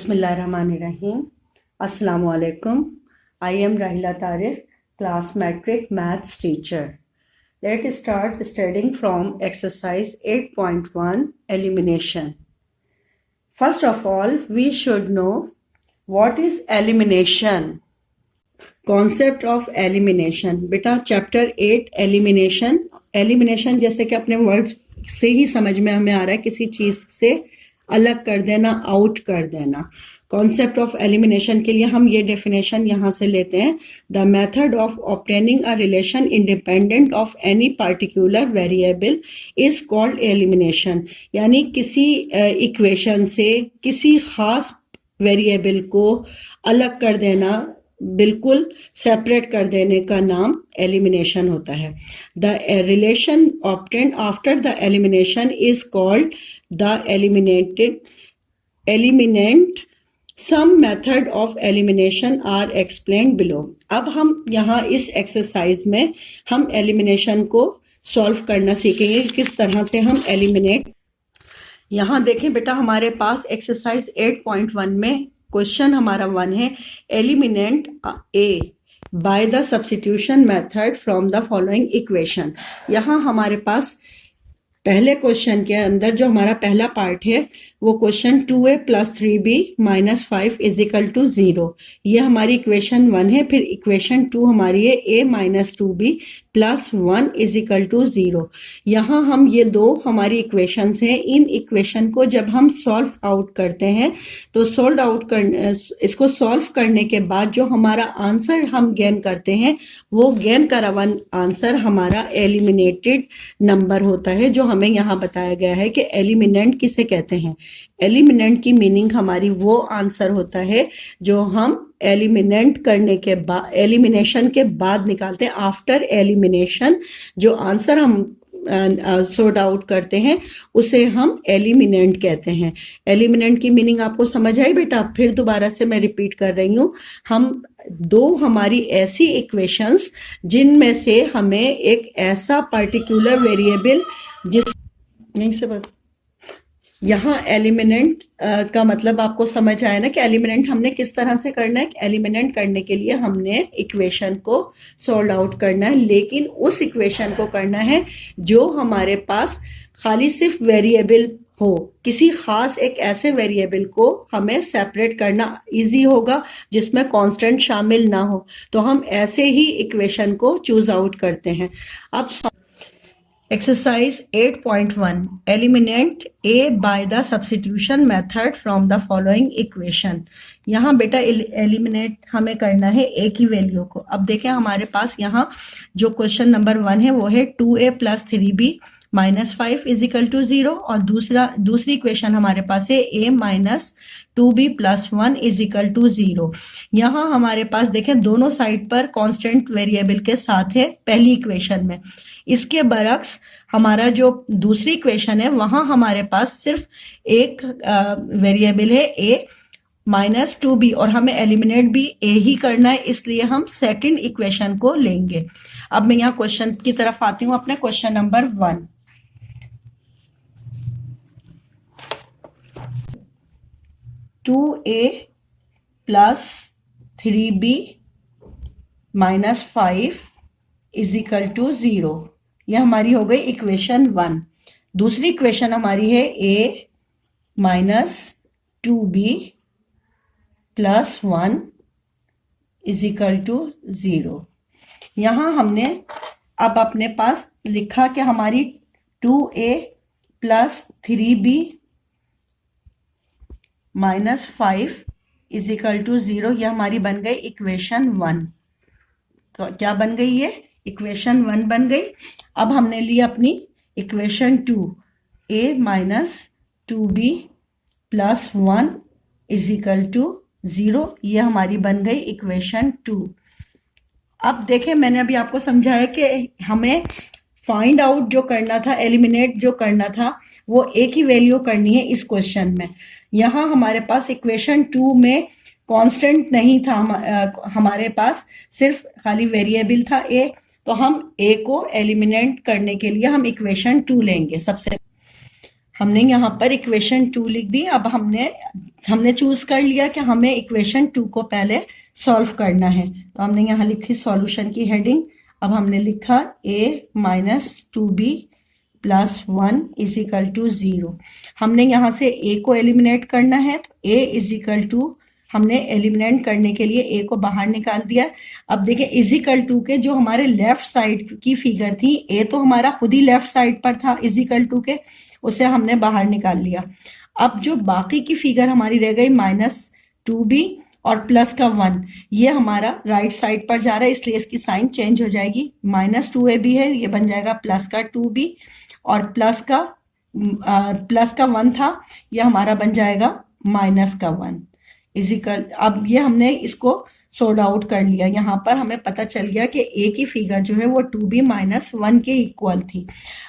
Bismillahirrahmanirrahim. Assalamu alaikum. I am Rahila Tariq, class metric maths teacher. Let's start studying from exercise 8.1 elimination. First of all, we should know what is elimination. Concept of elimination. बेटा chapter 8 elimination जैसे कि अपने word से ही समझ में हमें आ रहा है, किसी चीज से अलग कर देना, आउट कर देना. कॉन्सेप्ट ऑफ एलिमिनेशन के लिए हम ये डेफिनेशन यहाँ से लेते हैं. The method of obtaining a relation independent of any particular variable is called elimination. यानी किसी इक्वेशन से किसी खास वेरिएबल को अलग कर देना, बिल्कुल सेपरेट कर देने का नाम एलिमिनेशन होता है. The relation obtained after the elimination is called the eliminant. Some method of elimination are explained below. अब हम यहाँ इस एक्सरसाइज में हम एलिमिनेशन को सॉल्व करना सीखेंगे, किस तरह से हम एलिमिनेट. यहाँ देखें बेटा, हमारे पास एक्सरसाइज 8.1 में क्वेश्चन हमारा 1 है, eliminate A by the substitution method from the following equation. यहाँ हमारे पास पहले क्वेश्चन के अंदर जो हमारा पहला पार्ट है वो क्वेश्चन 2a + 3b - 5 = 0. ये हमारी इक्वेशन 1 है. फिर इक्वेशन 2 हमारी है a - 2b + 1 = 0. यहाँ हम ये दो हमारी इक्वेशंस हैं. इन इक्वेशन को जब हम सॉल्व आउट करते हैं तो इसको सॉल्व करने के बाद जो हमारा आंसर हम गेन करते हैं वो गेन करा हुआ आंसर हमारा एलिमिनेटेड नंबर होता है, जो हमें यहाँ बताया गया है कि एलिमिनेंट किसे कहते हैं. एलिमिनेंट की मीनिंग हमारी वो आंसर होता है जो हम एलिमिनेट करने के बाद, एलिमिनेशन के बाद निकालते हैं. आफ्टर एलिमिनेशन जो आंसर हम सॉर्ट आउट करते हैं उसे हम एलिमिनेंट कहते हैं. एलिमिनेंट की मीनिंग आपको समझ आई बेटा? फिर दोबारा से मैं रिपीट कर रही हूँ. हम दो हमारी ऐसी इक्वेशंस जिनमें से हमें एक ऐसा पर्टिकुलर वेरिएबल यहाँ एलिमिनेंट का मतलब आपको समझ आया ना कि एलिमिनेंट हमने किस तरह से करना है. एलिमिनेंट करने के लिए हमने इक्वेशन को सॉल्व आउट करना है, लेकिन उस इक्वेशन को करना है जो हमारे पास खाली सिर्फ वेरिएबल हो. किसी खास एक ऐसे वेरिएबल को हमें सेपरेट करना इजी होगा जिसमें कांस्टेंट शामिल ना हो, तो हम ऐसे ही इक्वेशन को चूज आउट करते हैं. अब exercise 8.1 eliminate A by the substitution method from the following equation. यहाँ बेटा एलिमिनेट हमें करना है ए की वैल्यू को. अब देखें हमारे पास यहाँ जो क्वेश्चन नंबर 1 है वो है 2a + 3b - 5 = 0 और दूसरी इक्वेशन हमारे पास है a - 2b + 1 = 0. यहाँ हमारे पास देखें दोनों साइड पर कांस्टेंट वेरिएबल के साथ है पहली इक्वेशन में. इसके बरक्स हमारा जो दूसरी इक्वेशन है वहां हमारे पास सिर्फ एक वेरिएबल है a - 2b और हमें एलिमिनेट भी a ही करना है, इसलिए हम सेकंड इक्वेशन को लेंगे. अब मैं यहाँ क्वेश्चन की तरफ आती हूँ, अपने क्वेश्चन नंबर 1. (2a + 3b - 5 = 0. यह हमारी हो गई इक्वेशन 1. दूसरी इक्वेशन हमारी है a - 2b + 1 = 0. यहाँ हमने अब अपने पास लिखा कि हमारी 2a + 3b - 5 = 0. यह हमारी बन गई इक्वेशन 1. तो क्या बन गई? ये इक्वेशन 1 बन गई. अब हमने ली अपनी इक्वेशन 2 a - 2b + 1 = 0. ये हमारी बन गई इक्वेशन 2. अब देखें मैंने अभी आपको समझाया कि हमें फाइंड आउट जो करना था, एलिमिनेट जो करना था, वो a की वैल्यू करनी है इस क्वेश्चन में. यहाँ हमारे पास इक्वेशन 2 में कांस्टेंट नहीं था, हमारे पास सिर्फ खाली वेरिएबल था a, तो हम a को एलिमिनेट करने के लिए हम इक्वेशन 2 लेंगे. सबसे हमने यहाँ पर इक्वेशन 2 लिख दी। अब हमने चूज कर लिया कि हमें इक्वेशन 2 को पहले सॉल्व करना है, तो हमने यहाँ लिखी सॉल्यूशन की हेडिंग। अब हमने लिखा a minus 2b plus 1 is equal to 0। हमने यहाँ से a को एलिमिनेट करना है, तो a इज इक्वल टू हमने एलिमिनेट करने के लिए a को बाहर निकाल दिया। अब देखिए इजिकल टू के जो हमारे लेफ्ट साइड की फिगर थी, a तो हमारा खुद ही लेफ्ट साइड पर था इजिकल टू के, उसे हमने बाहर निकाल लिया। अब जो बाकी की फिगर हमारी रह गई -2b और प्लस का 1, ये हमारा राइट साइड पर जा रहा है, इसलिए इसकी साइन चेंज हो जाएगी। -2ab है, ये बन जाएगा प्लस का 2b, और प्लस का 1 था, ये हमारा बन जाएगा -1 इजिकल। अब ये हमने इसको सोल्ड आउट कर लिया। यहाँ पर हमें पता चल गया कि a की फिगर जो है वो 2b माइनस 1 के इक्वल थी।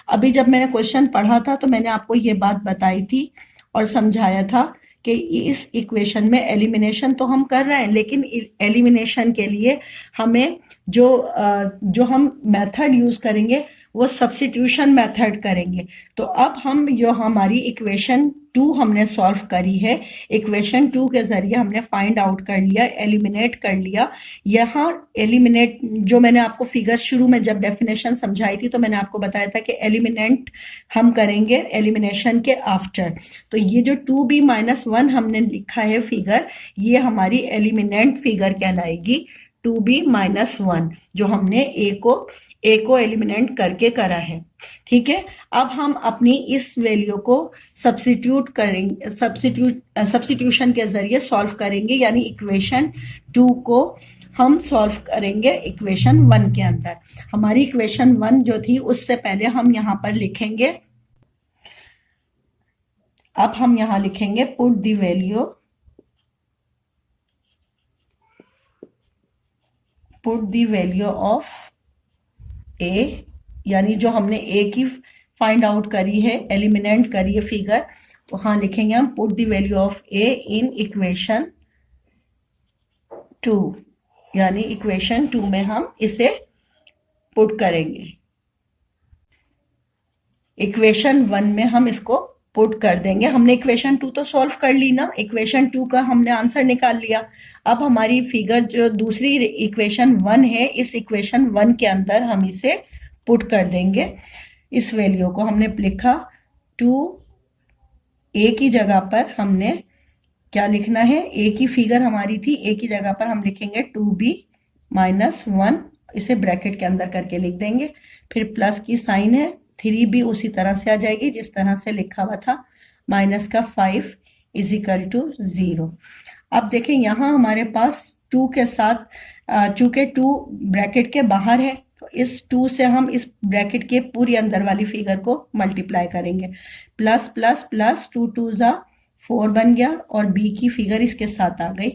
अभी जब मैंने क्वेश्चन पढ़ा था तो मैंने आपको ये बात बताई थी और समझाया था कि इस इक्वेशन में एलिमिनेशन तो हम कर रहे हैं, लेकिन एलिमिनेशन के लिए हमें जो हम मेथड यूज करेंगे वो सब्स्टिट्यूशन मेथड करेंगे। तो अब हम जो हमारी इक्वेशन 2 हमने सॉल्व करी है, इक्वेशन 2 के जरिए हमने फाइंड आउट कर लिया, एलिमिनेट कर लिया। यहाँ एलिमिनेट जो मैंने आपको फिगर शुरू में जब डेफिनेशन समझाई थी तो मैंने आपको बताया था कि एलिमिनेट हम करेंगे एलिमिनेशन के आफ्टर। तो ये जो 2b माइनस 1 हमने लिखा है फिगर, ये हमारी एलिमिनेट फिगर कहलाएगी 2b माइनस 1, जो हमने a को एलिमिनेट करके करा है। ठीक है, अब हम अपनी इस वैल्यू को सब्स्टिट्यूट करेंगे, सब्स्टिट्यूशन के जरिए सॉल्व करेंगे, यानी इक्वेशन 2 को हम सॉल्व करेंगे इक्वेशन 1 के अंदर। हमारी इक्वेशन 1 जो थी उससे पहले हम यहाँ पर लिखेंगे, अब हम यहाँ लिखेंगे put the value of a, यानी जो हमने a की फाइंड आउट करी है, एलिमिनेट करी है फिगर, वहां लिखेंगे हम put the value of a in equation 2, यानी इक्वेशन 2 में हम इसे पुट करेंगे। इक्वेशन 1 में हम इसको पुट कर देंगे। हमने इक्वेशन 2 तो सॉल्व कर ली ना, इक्वेशन 2 का हमने आंसर निकाल लिया। अब हमारी फिगर जो दूसरी इक्वेशन 1 है, इस इक्वेशन 1 के अंदर हम इसे पुट कर देंगे। इस वैल्यू को हमने लिखा 2a की जगह पर हमने क्या लिखना है, a की फिगर हमारी थी, a की जगह पर हम लिखेंगे 2b माइनस 1, इसे ब्रैकेट के अंदर करके लिख देंगे। फिर प्लस की साइन है, 3b उसी तरह से आ जाएगी जिस तरह से लिखा हुआ था, माइनस का 5 इज इक्वल टू 0। अब देखें यहाँ हमारे पास 2 के साथ, चूंकि 2 ब्रैकेट के बाहर है, तो इस 2 से हम इस ब्रैकेट के पूरी अंदर वाली फिगर को मल्टीप्लाई करेंगे। प्लस प्लस प्लस 2 2 जा 4 बन गया, और b की फिगर इसके साथ आ गई।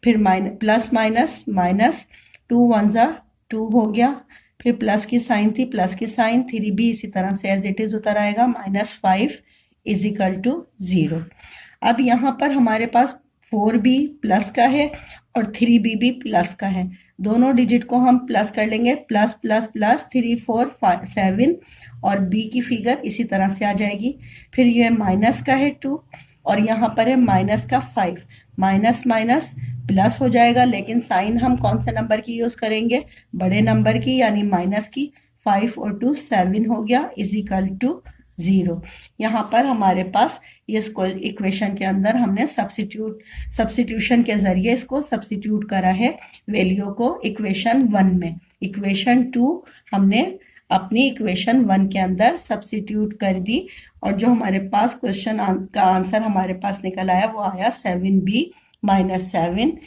फिर प्लस माइनस माइनस 2 1 जा 2 हो गया, फिर प्लस की साइन थी, प्लस की साइन, 3b इसी तरह से एज इट इज उतर आएगा, -5 इज इक्वल टू 0। अब यहाँ पर हमारे पास 4b प्लस का है और 3b भी प्लस का है, दोनों डिजिट को हम प्लस कर लेंगे, प्लस प्लस प्लस 3 4 5 7, और b की फिगर इसी तरह से आ जाएगी। फिर ये माइनस का है 2, और यहाँ पर है माइनस का 5, माइनस माइनस प्लस हो जाएगा, लेकिन साइन हम कौन से नंबर की यूज करेंगे, बड़े नंबर की, यानी माइनस की। 5 और 2 7 हो गया, इज इक्वल टू 0। यहाँ पर हमारे पास इसको इक्वेशन के अंदर हमने सब्स्टिट्यूशन के जरिए इसको सब्स्टिट्यूट करा है वैल्यू को इक्वेशन 1 में। इक्वेशन 2 हमने अपनी इक्वेशन 1 के अंदर सब्स्टिट्यूट कर दी, और जो हमारे पास क्वेश्चन का आंसर हमारे पास निकल आया वो आया 7b minus 7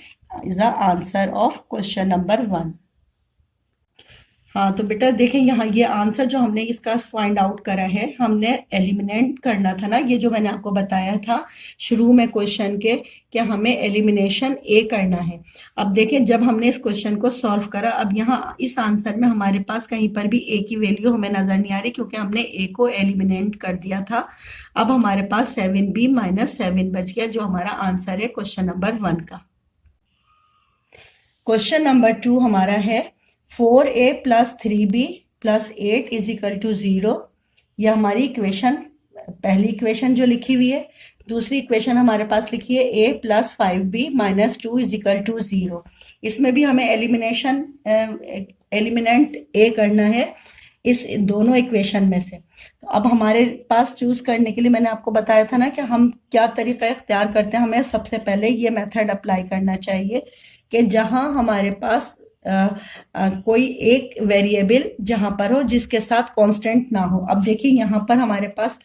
is the answer of question number 1। हाँ, तो बेटा देखें यहाँ ये आंसर जो हमने इसका फाइंड आउट करा है, हमने एलिमिनेट करना था ना, ये जो मैंने आपको बताया था शुरू में क्वेश्चन के कि हमें एलिमिनेशन ए करना है। अब देखें जब हमने इस क्वेश्चन को सॉल्व करा, अब यहाँ इस आंसर में हमारे पास कहीं पर भी ए की वैल्यू हमें नजर नहीं आ रही, क्योंकि हमने ए को एलिमिनेट कर दिया था। अब हमारे पास 7b माइनस 7 बच गया, जो हमारा आंसर है क्वेश्चन नंबर 1 का। क्वेश्चन नंबर 2 हमारा है 4a plus 3b plus 8 is equal to 0। यह हमारी इक्वेशन पहली इक्वेशन जो लिखी हुई है, दूसरी इक्वेशन हमारे पास लिखी है a plus 5b minus 2 is equal to 0। इसमें भी हमें एलिमिनेंट a करना है इस दोनों इक्वेशन में से। तो अब हमारे पास चूज करने के लिए मैंने आपको बताया था ना कि हम क्या तरीका इख्तियार करते हैं। हमें सबसे पहले ये मेथड अप्लाई करना चाहिए कि जहां हमारे पास कोई एक वेरिएबल जहां पर हो जिसके साथ कांस्टेंट ना हो। अब देखिए यहाँ पर हमारे पास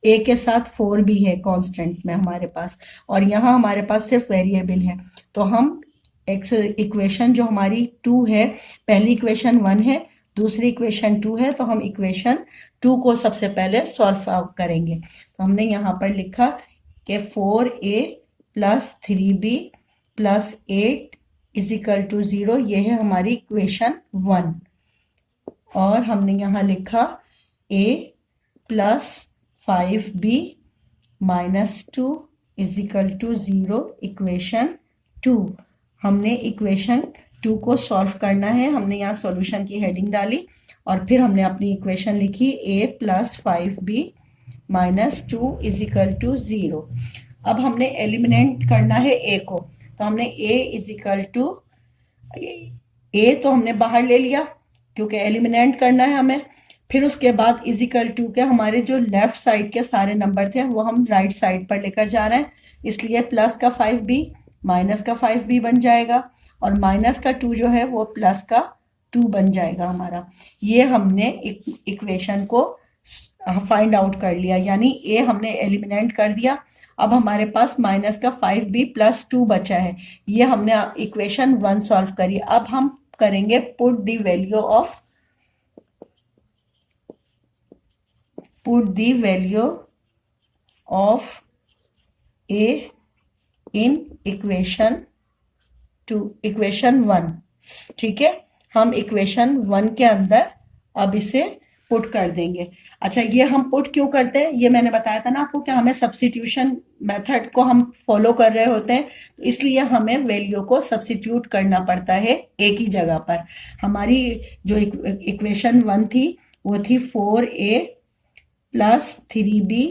a के साथ 4 भी है कांस्टेंट में हमारे पास, और यहाँ हमारे पास सिर्फ वेरिएबल है। तो हम इक्वेशन जो हमारी 2 है, पहली इक्वेशन 1 है, दूसरी इक्वेशन 2 है, तो हम इक्वेशन 2 को सबसे पहले सॉल्व आउट करेंगे। तो हमने यहाँ पर लिखा कि 4a plus 3b plus 8 is equal to 0, ये है हमारी इक्वेशन 1। और हमने यहाँ लिखा a plus 5b minus 2 is equal to 0, equation 2। हमने इक्वेशन 2 को सॉल्व करना है। हमने यहाँ सॉल्यूशन की हेडिंग डाली और फिर हमने अपनी इक्वेशन लिखी a plus 5b minus 2 is equal to 0। अब हमने एलिमिनेट करना है a को, तो हमने a is equal to a तो हमने बाहर ले लिया क्योंकि एलिमिनेट करना है हमें। फिर उसके बाद इज इक्वल टू के हमारे जो लेफ्ट साइड के सारे नंबर थे वो हम राइट साइड पर लेकर जा रहे हैं, इसलिए प्लस का 5b माइनस का 5b बन जाएगा और माइनस का 2 जो है वो प्लस का 2 बन जाएगा हमारा। ये हमने इक्वेशन को फाइंड आउट कर लिया, यानी a हमने एलिमिनेट कर दिया। अब हमारे पास माइनस का 5b प्लस 2 बचा है, ये हमने इक्वेशन 1 सॉल्व करी। अब हम करेंगे put the value of a in equation 1। ठीक है, हम इक्वेशन 1 के अंदर अब इसे पुट कर देंगे। अच्छा, ये हम पुट क्यों करते हैं, ये मैंने बताया था ना आपको कि हमें सब्स्टिट्यूशन मेथड को हम फॉलो कर रहे होते हैं, तो इसलिए हमें वैल्यू को सब्स्टिट्यूट करना पड़ता है एक ही जगह पर। हमारी जो इक्वेशन 1 थी वो थी 4a plus 3b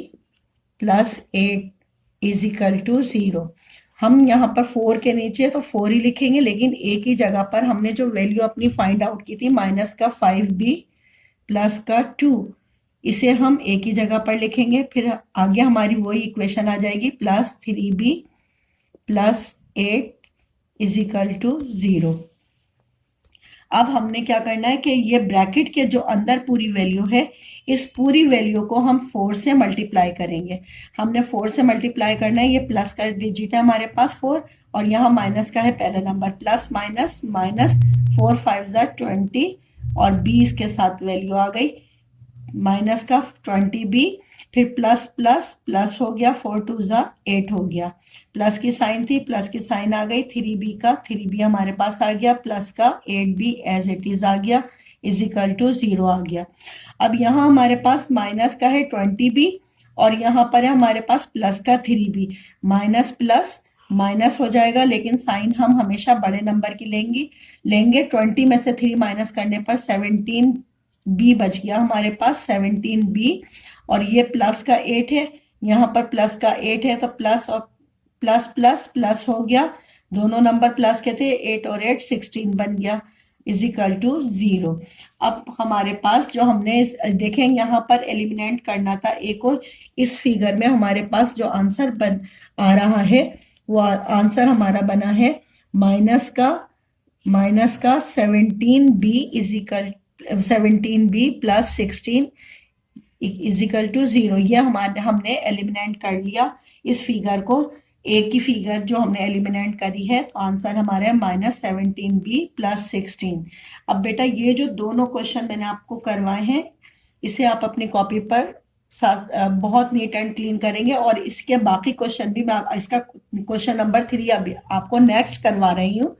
plus 8 is equal to 0। हम यहाँ पर 4 के नीचे तो 4 ही लिखेंगे, लेकिन एक ही जगह पर हमने जो वैल्यू अपनी फाइंड आउट की थी माइनस का 5b प्लस का 2, इसे हम एक ही जगह पर लिखेंगे। फिर आगे हमारी वही इक्वेशन आ जाएगी plus 3b plus 8 is equal to 0। अब हमने क्या करना है कि ये ब्रैकेट के जो अंदर पूरी वैल्यू है, इस पूरी वैल्यू को हम 4 से मल्टीप्लाई करेंगे। हमने 4 से मल्टीप्लाई करना है, ये प्लस का डिजिट है हमारे पास 4 और यहाँ माइनस का है पहला नंबर, प्लस माइनस माइनस 4 5 20 और 20 के साथ वैल्यू आ गई माइनस का 20b, फिर प्लस प्लस प्लस हो गया 4 2 8 हो गया, प्लस की साइन थी, प्लस की साइन आ गई, 3b का 3b हमारे पास आ गया, प्लस का 8b एज इट इज आ गया, इज इक्वल टू 0 आ गया। अब यहाँ हमारे पास माइनस का है 20b और यहाँ पर है हमारे पास प्लस का 3b। माइनस प्लस माइनस हो जाएगा, लेकिन साइन हम हमेशा बड़े नंबर की लेंगे। 20 में से 3 माइनस करने पर 17b बच गया हमारे पास, 17b। और ये प्लस का 8 है, यहाँ पर प्लस का 8 है तो प्लस और प्लस प्लस प्लस हो गया, दोनों नंबर प्लस के थे, 8 और 8 16 बन गया, इज इक्वल टू 0। अब हमारे पास जो हमने देखें यहाँ पर एलिमिनेट करना था ए को, इस फिगर में हमारे पास जो आंसर बन आ रहा है वो आंसर हमारा बना है माइनस का 17b is equal 17b plus 16 is equal to 0। ये हमने एलिमिनेट कर लिया इस फिगर को, एक ही फिगर जो हमने एलिमिनेट करी है, तो आंसर हमारा है माइनस 17b प्लस 16। अब बेटा ये जो दोनों क्वेश्चन मैंने आपको करवाए हैं, इसे आप अपनी कॉपी पर बहुत नीट एंड क्लीन करेंगे और इसके बाकी क्वेश्चन भी मैं इसका क्वेश्चन नंबर 3 अभी आपको नेक्स्ट करवा रही हूँ,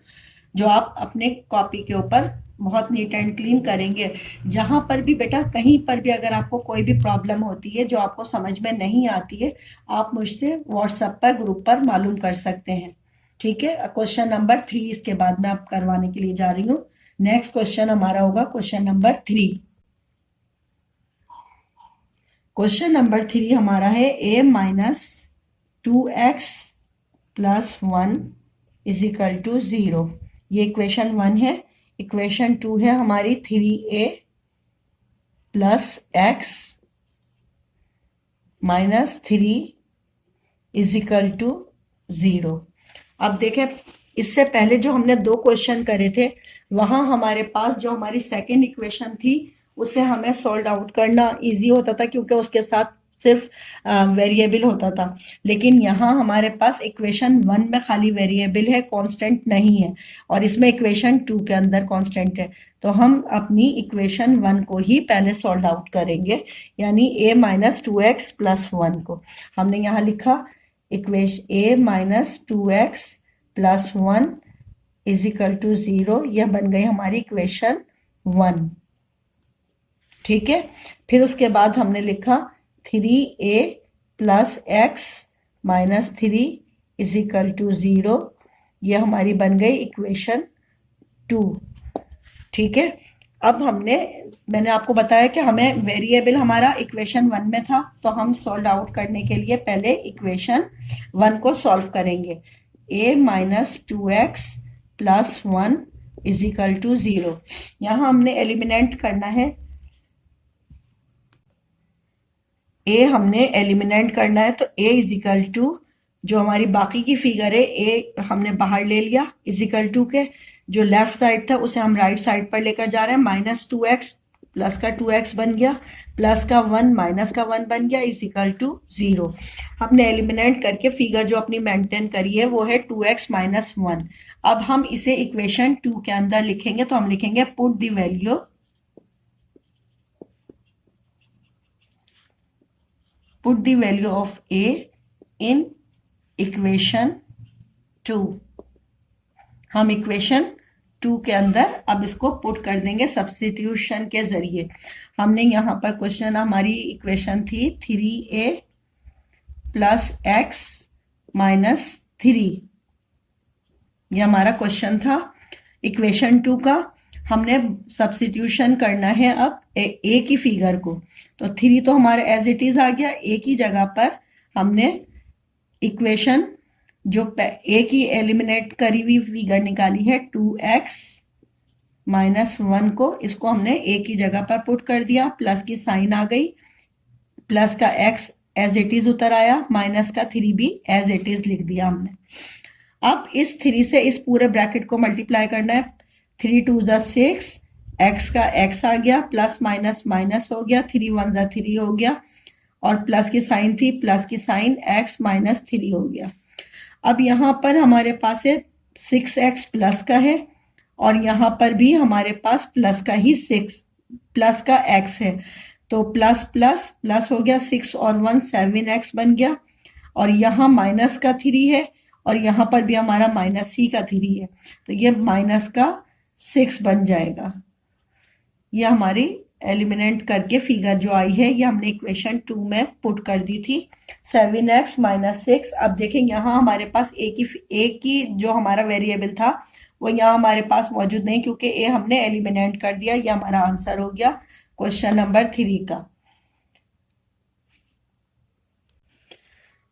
जो आप अपने कॉपी के ऊपर बहुत नीट एंड क्लीन करेंगे। जहां पर भी बेटा कहीं पर भी अगर आपको कोई भी प्रॉब्लम होती है जो आपको समझ में नहीं आती है, आप मुझसे व्हाट्सएप पर ग्रुप पर मालूम कर सकते हैं। ठीक है, क्वेश्चन नंबर 3 इसके बाद मैं आप करवाने के लिए जा रही हूँ। नेक्स्ट क्वेश्चन हमारा होगा क्वेश्चन नंबर 3। क्वेश्चन नंबर 3 हमारा है a minus 2x plus 1 is equal to 0। ये इक्वेशन 1 है। इक्वेशन 2 है हमारी 3a plus x minus 3 is equal to 0। अब देखें, इससे पहले जो हमने दो क्वेश्चन करे थे वहां हमारे पास जो हमारी सेकेंड इक्वेशन थी उसे हमें सॉल्व आउट करना इजी होता था क्योंकि उसके साथ सिर्फ वेरिएबल होता था। लेकिन यहाँ हमारे पास इक्वेशन 1 में खाली वेरिएबल है, कांस्टेंट नहीं है, और इसमें इक्वेशन 2 के अंदर कांस्टेंट है। तो हम अपनी इक्वेशन 1 को ही पहले सॉल्व आउट करेंगे, यानी a माइनस 2x प्लस 1 को हमने यहाँ लिखा equation a minus 2x plus 1 is equal to 0। यह बन गई हमारी इक्वेशन 1। ठीक है, फिर उसके बाद हमने लिखा 3a plus x minus 3 is equal to 0। यह हमारी बन गई इक्वेशन 2। ठीक है, अब मैंने आपको बताया कि हमें वेरिएबल हमारा इक्वेशन 1 में था, तो हम सॉल्व आउट करने के लिए पहले इक्वेशन 1 को सॉल्व करेंगे। a minus 2x plus 1 is equal to 0। यहाँ हमने एलिमिनेट करना है, a हमने एलिमिनेट करना है, तो a इज इक्वल टू जो हमारी बाकी की फिगर है a हमने बाहर ले लिया इज इक्वल टू के जो लेफ्ट साइड था उसे हम राइट साइड पर लेकर जा रहे हैं। माइनस 2x प्लस का 2x बन गया, प्लस का 1 माइनस का 1 बन गया इज इक्वल टू 0। हमने एलिमिनेट करके फिगर जो अपनी मेंटेन करी है वो है 2x माइनस 1। अब हम इसे इक्वेशन 2 के अंदर लिखेंगे, तो हम लिखेंगे put the value of a in equation 2। हम इक्वेशन 2 के अंदर अब इसको पुट कर देंगे सब्स्टिट्यूशन के जरिए। हमने यहाँ पर क्वेश्चन हमारी इक्वेशन थी 3a प्लस x माइनस 3, ये हमारा क्वेश्चन था इक्वेशन 2 का। हमने सब्स्टिट्यूशन करना है अब a की फिगर को, तो 3 तो हमारा एज इट इज आ गया। a की जगह पर हमने इक्वेशन जो a की एलिमिनेट करी हुई फिगर निकाली है 2x माइनस 1 को, इसको हमने a की जगह पर पुट कर दिया, प्लस की साइन आ गई, प्लस का x एज इट इज उतर आया, माइनस का 3 भी एज इट इज लिख दिया हमने। अब इस 3 से इस पूरे ब्रैकेट को मल्टीप्लाई करना है। 3 2 ज़ा 6, x का x आ गया, प्लस माइनस माइनस हो गया, 3 1 ज़ा 3 हो गया, और प्लस की साइन थी, प्लस की साइन x माइनस 3 हो गया। अब यहाँ पर हमारे पास है 6x प्लस का है, और यहाँ पर भी हमारे पास प्लस का ही 6 प्लस का x है, तो प्लस प्लस प्लस हो गया, 6 और 1 7x बन गया, और यहाँ माइनस का 3 है, और यहाँ पर भी हमारा माइनस ही का 3 है, तो ये माइनस का 6 बन जाएगा। ये हमारी एलिमिनेट करके फिगर जो आई है ये हमने इक्वेशन 2 में पुट कर दी थी, 7x माइनस 6। अब देखें यहाँ हमारे पास a की जो हमारा वेरिएबल था वो यहाँ हमारे पास मौजूद नहीं, क्योंकि a हमने एलिमिनेट कर दिया। ये हमारा आंसर हो गया क्वेश्चन नंबर 3 का।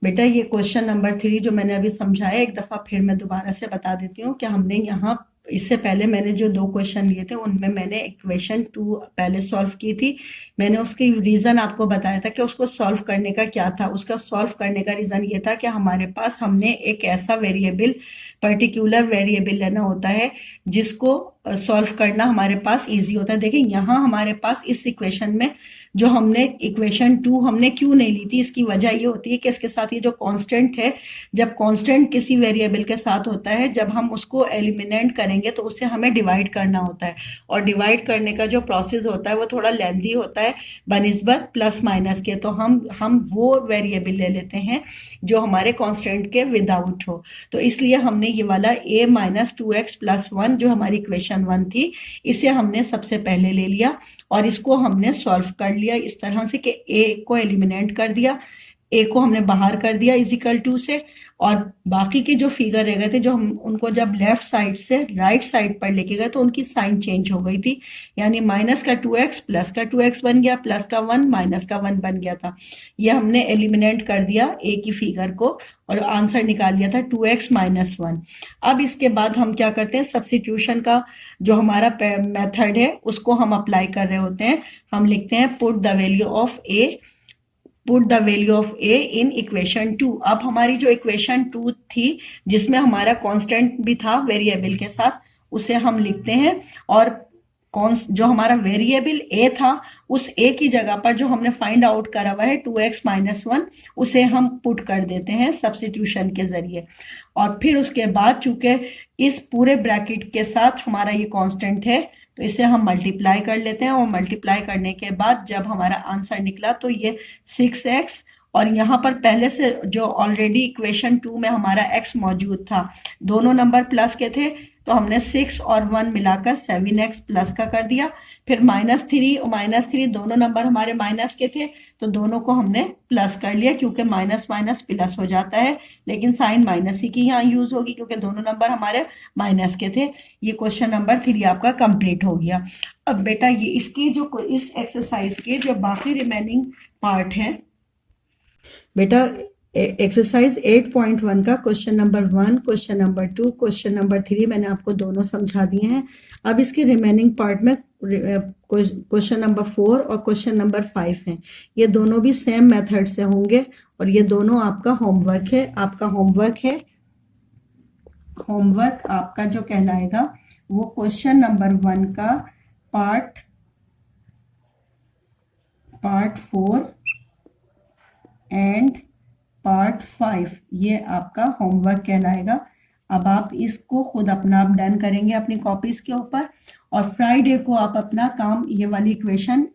बेटा ये क्वेश्चन नंबर 3 जो मैंने अभी समझाया, एक दफा फिर मैं दोबारा से बता देती हूँ कि हमने यहाँ इससे पहले मैंने जो दो क्वेश्चन लिए थे उनमें मैंने इक्वेशन 2 पहले सॉल्व की थी। मैंने उसकी रीजन आपको बताया था कि उसको सॉल्व करने का क्या था। उसका सॉल्व करने का रीजन ये था कि हमारे पास हमने एक ऐसा वेरिएबल, पर्टिकुलर वेरिएबल लेना होता है जिसको सॉल्व करना हमारे पास इजी होता है। देखिए यहाँ हमारे पास इस इक्वेशन में जो हमने इक्वेशन 2 हमने क्यों नहीं ली थी, इसकी वजह ये होती है कि इसके साथ ये जो कांस्टेंट है, जब कांस्टेंट किसी वेरिएबल के साथ होता है, जब हम उसको एलिमिनेट करेंगे तो उससे हमें डिवाइड करना होता है, और डिवाइड करने का जो प्रोसेस होता है वो थोड़ा लेंथी होता है बनिस्बत प्लस माइनस के। तो हम वो वेरिएबल ले लेते हैं जो हमारे कांस्टेंट के विदाउट हो। तो इसलिए हमने ये वाला a माइनस 2x प्लस 1 जो हमारी इक्वेशन 1 थी, इसे हमने सबसे पहले ले लिया और इसको हमने सॉल्व कर लिया इस तरह से कि a को एलिमिनेट कर दिया, a को हमने बाहर कर दिया इज इक्वल टू से, और बाकी के जो फिगर रह गए थे, जो हम उनको जब लेफ्ट साइड से राइट साइड पर लेके गए तो उनकी साइन चेंज हो गई थी, यानी माइनस का 2x प्लस का 2x बन गया, प्लस का 1 माइनस का 1 बन गया था। ये हमने एलिमिनेट कर दिया ए की फिगर को और आंसर निकाल लिया था 2x माइनस 1। अब इसके बाद हम क्या करते हैं, सब्स्टिट्यूशन का जो हमारा मेथड है उसको हम अप्लाई कर रहे होते हैं। हम लिखते हैं put the value of A in equation 2। अब हमारी जो इक्वेशन 2 थी जिसमें हमारा कांस्टेंट भी था वेरिएबल के साथ, उसे हम लिखते हैं, और जो हमारा वेरिएबल ए था उस ए की जगह पर जो हमने फाइंड आउट करा हुआ है 2x माइनस 1, उसे हम पुट कर देते हैं सब्स्टिट्यूशन के जरिए। और फिर उसके बाद चूंकि इस पूरे ब्रैकेट के साथ हमारा ये कांस्टेंट है तो इसे हम मल्टीप्लाई कर लेते हैं, और मल्टीप्लाई करने के बाद जब हमारा आंसर निकला तो ये 6x, और यहाँ पर पहले से जो ऑलरेडी इक्वेशन 2 में हमारा x मौजूद था, दोनों नंबर प्लस के थे तो हमने 6 और 1 मिलाकर 7x प्लस का कर दिया। फिर -3 और -3 दोनों नंबर हमारे माइनस के थे तो दोनों को हमने प्लस कर लिया, क्योंकि माइनस माइनस प्लस हो जाता है, लेकिन साइन माइनस ही की यहाँ यूज होगी क्योंकि दोनों नंबर हमारे माइनस के थे। ये क्वेश्चन नंबर 3 आपका कंप्लीट हो गया। अब बेटा ये इसकी जो इस एक्सरसाइज के जो बाकी रिमेनिंग पार्ट है बेटा, एक्सरसाइज 8.1 का question number 1, question number 2, question number 3 मैंने आपको दोनों समझा दिए हैं। अब इसके रिमेनिंग पार्ट में क्वेश्चन नंबर 4 और क्वेश्चन नंबर 5 हैं। ये दोनों भी सेम मेथड से होंगे और ये दोनों आपका होमवर्क है। आपका होमवर्क आपका जो कहलाएगा वो क्वेश्चन नंबर 1 का पार्ट 4 एंड पार्ट 5, ये आपका होमवर्क कहलाएगा। अब आप इसको खुद अपना डन करेंगे अपनी कॉपीज के ऊपर, और फ्राइडे को आप अपना काम ये वाली equation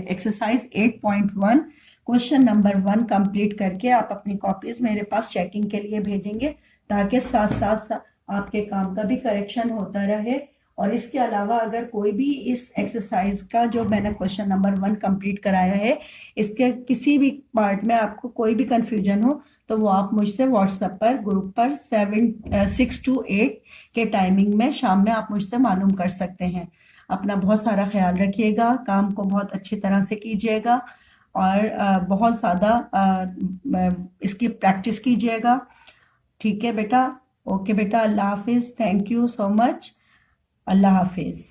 exercise 8.1 question number 1 complete करके आप अपनी कॉपीज मेरे पास चेकिंग के लिए भेजेंगे, ताकि साथ साथ आपके काम का भी करेक्शन होता रहे। और इसके अलावा अगर कोई भी इस एक्सरसाइज का जो मैंने क्वेश्चन नंबर 1 कंप्लीट कराया है, इसके किसी भी पार्ट में आपको कोई भी कंफ्यूजन हो तो वो आप मुझसे व्हाट्सएप पर ग्रुप पर 6 to 8 के टाइमिंग में शाम में आप मुझसे मालूम कर सकते हैं। अपना बहुत सारा ख्याल रखिएगा, काम को बहुत अच्छी तरह से कीजिएगा और बहुत ज़्यादा इसकी प्रैक्टिस कीजिएगा। ठीक है बेटा, ओके बेटा, अल्लाह हाफिज़, थैंक यू सो मच, अल्लाह हाफिज़।